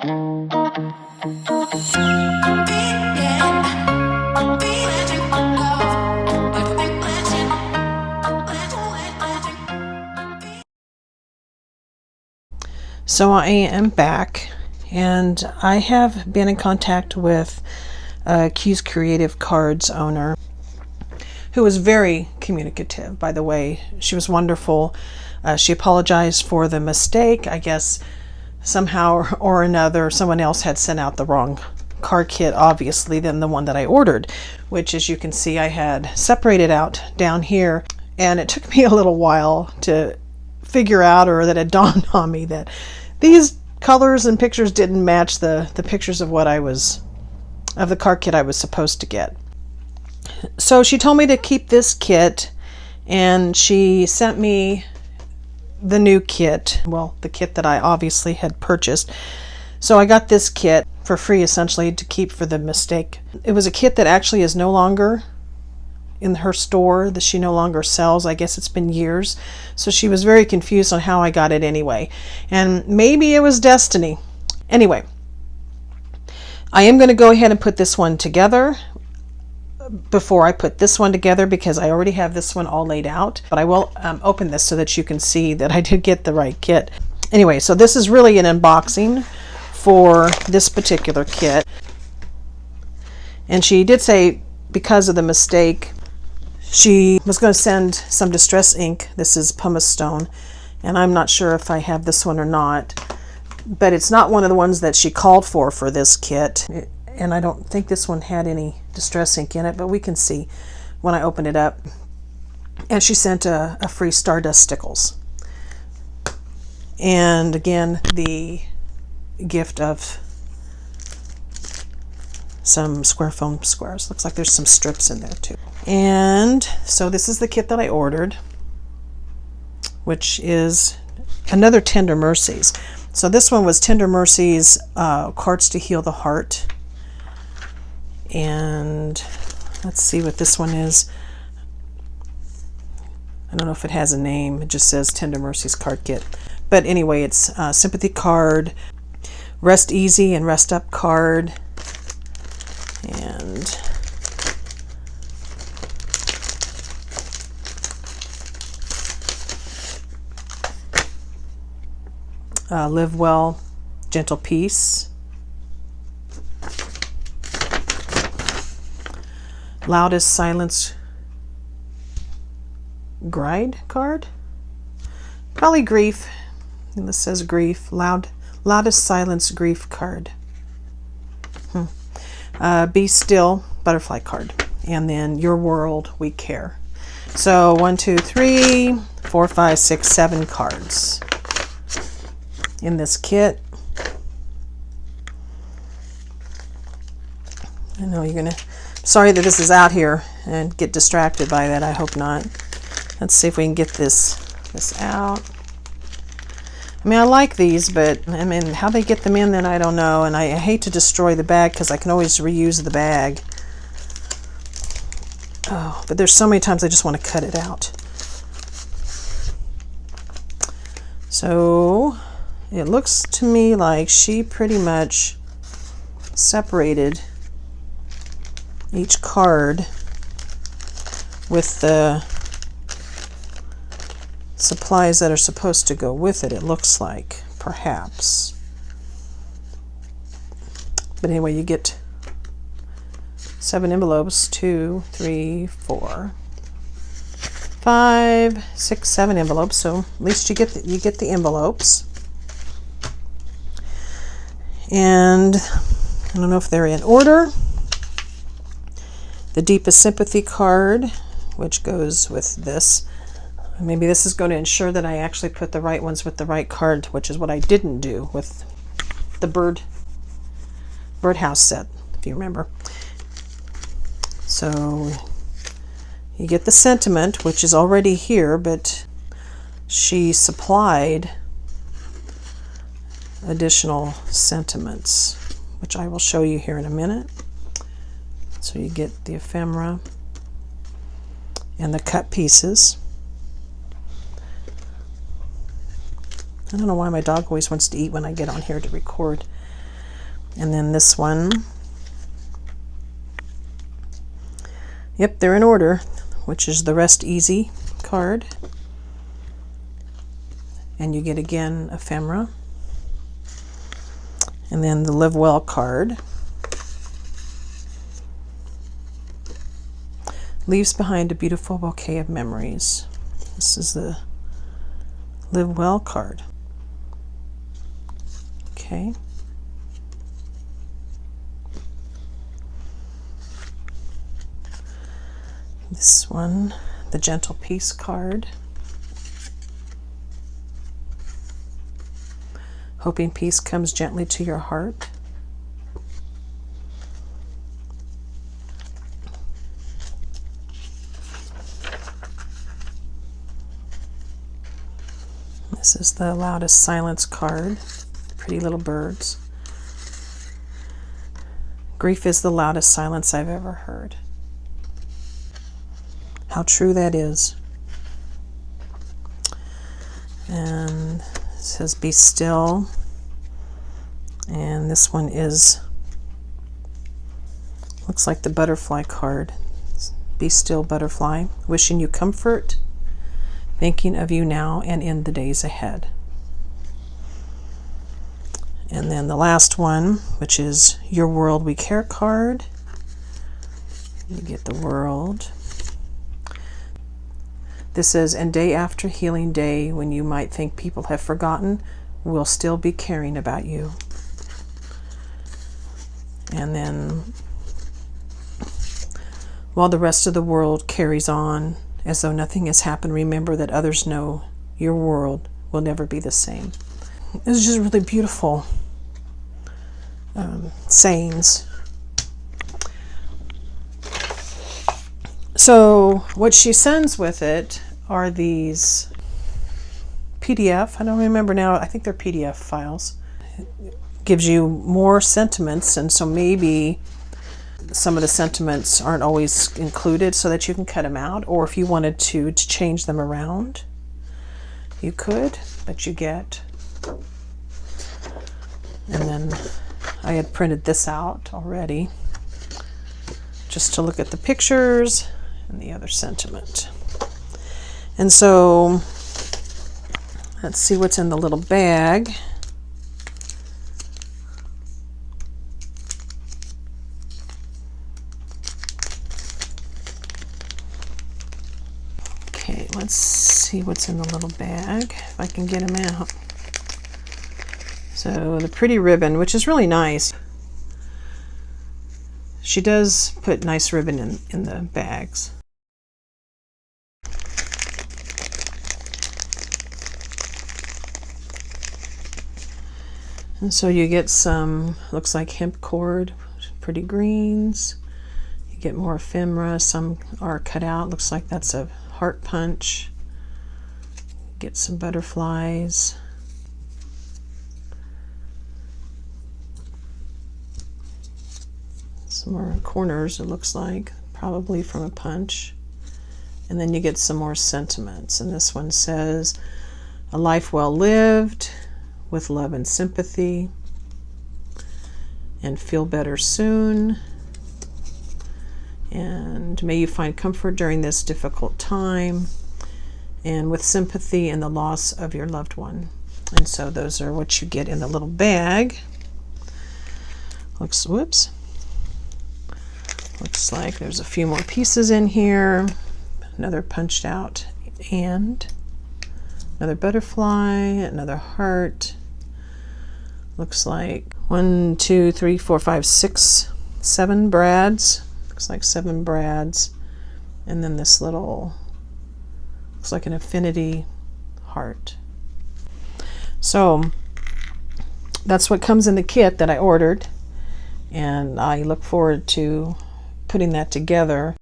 So I am back, and I have been in contact with Q's Creative Cards owner, who was very communicative, by the way. She was wonderful. She apologized for the mistake. I guess somehow or another someone else had sent out the wrong card kit, obviously, than the one that I ordered, which, as you can see, I had separated out down here, and it took me a little while to figure out, or that it dawned on me, that these colors and pictures didn't match the pictures of the card kit I was supposed to get. So she told me to keep this kit, and she sent me the new kit, well, the kit that I obviously had purchased. So I got this kit for free, essentially, to keep for the mistake. It was a kit that actually is no longer in her store, that she no longer sells. I guess it's been years. So she was very confused on how I got it anyway. And maybe it was destiny. Anyway, I am going to go ahead and put this one together before I put this one together, because I already have this one all laid out. But I will open this so that you can see that I did get the right kit. Anyway, so this is really an unboxing for this particular kit. And she did say, because of the mistake, she was going to send some distress ink. This is pumice stone, and I'm not sure if I have this one or not, but it's not one of the ones that she called for this kit. And I don't think this one had any distress ink in it, but we can see when I open it up. And she sent a free Stardust stickles. And again, the gift of some square foam squares. Looks like there's some strips in there too. And so this is the kit that I ordered, which is another Tender Mercies. So this one was Tender Mercies Cards to Heal the Heart. And let's see what this one is. I don't know if it has a name. It just says Tender Mercies card kit. But anyway, it's sympathy card, rest easy and rest up card, and live well, gentle peace, loudest silence gride card, probably grief. And this says grief, loudest silence grief card. Be still butterfly card, and then your world we care. So 1, 2, 3, 4, 5, 6, 7 cards in this kit. I know you're gonna, sorry that this is out here and get distracted by that. I hope not. Let's see if we can get this out. I mean, I like these, but I mean, how they get them in, then I don't know. And I hate to destroy the bag, because I can always reuse the bag. Oh, but there's so many times I just want to cut it out. So it looks to me like she pretty much separated each card with the supplies that are supposed to go with it, it looks like, perhaps. But anyway, you get 7 envelopes, 2, 3, 4, 5, 6, 7 envelopes. So at least you get the envelopes. And I don't know if they're in order. The deepest sympathy card, which goes with this. Maybe this is going to ensure that I actually put the right ones with the right card, which is what I didn't do with the birdhouse set, if you remember. So you get the sentiment, which is already here, but she supplied additional sentiments, which I will show you here in a minute. So you get the ephemera and the cut pieces. I don't know why my dog always wants to eat when I get on here to record. And then this one, yep, they're in order, which is the Rest Easy card. And you get again ephemera. And then the Live Well card. Leaves behind a beautiful bouquet of memories. This is the Live Well card. Okay. This one, the Gentle Peace card. Hoping peace comes gently to your heart. This is the Loudest Silence card. Pretty little birds. Grief is the loudest silence I've ever heard. How true that is. And it says be still. And this one is, looks like the butterfly card. Be still, butterfly. Wishing you comfort. Thinking of you now and in the days ahead. And then the last one, which is Your World We Care card. You get the world. This says, and day after healing day, when you might think people have forgotten, we'll still be caring about you. And then, while the rest of the world carries on as though nothing has happened, remember that others know your world will never be the same. It's just really beautiful sayings. So what she sends with it are these PDF, I don't remember now, I think they're PDF files. It gives you more sentiments, and so maybe some of the sentiments aren't always included so that you can cut them out, or if you wanted to change them around, you could, but you get. And then I had printed this out already just to look at the pictures and the other sentiment. And so let's see what's in the little bag. Okay, let's see what's in the little bag, if I can get them out. So the pretty ribbon, which is really nice. She does put nice ribbon in the bags. And so you get some, looks like hemp cord, pretty greens. You get more ephemera, some are cut out, looks like that's a heart punch. Get some butterflies. Some more corners, it looks like, probably from a punch. And then you get some more sentiments. And this one says, a life well lived, with love and sympathy, and feel better soon. And may you find comfort during this difficult time, and with sympathy in the loss of your loved one. And so those are what you get in the little bag. Looks, whoops. Looks like there's a few more pieces in here. Another punched out and another butterfly, another heart. Looks like 1, 2, 3, 4, 5, 6, 7 brads. Looks like 7 brads. And then this little, looks like an infinity heart. So that's what comes in the kit that I ordered. And I look forward to putting that together.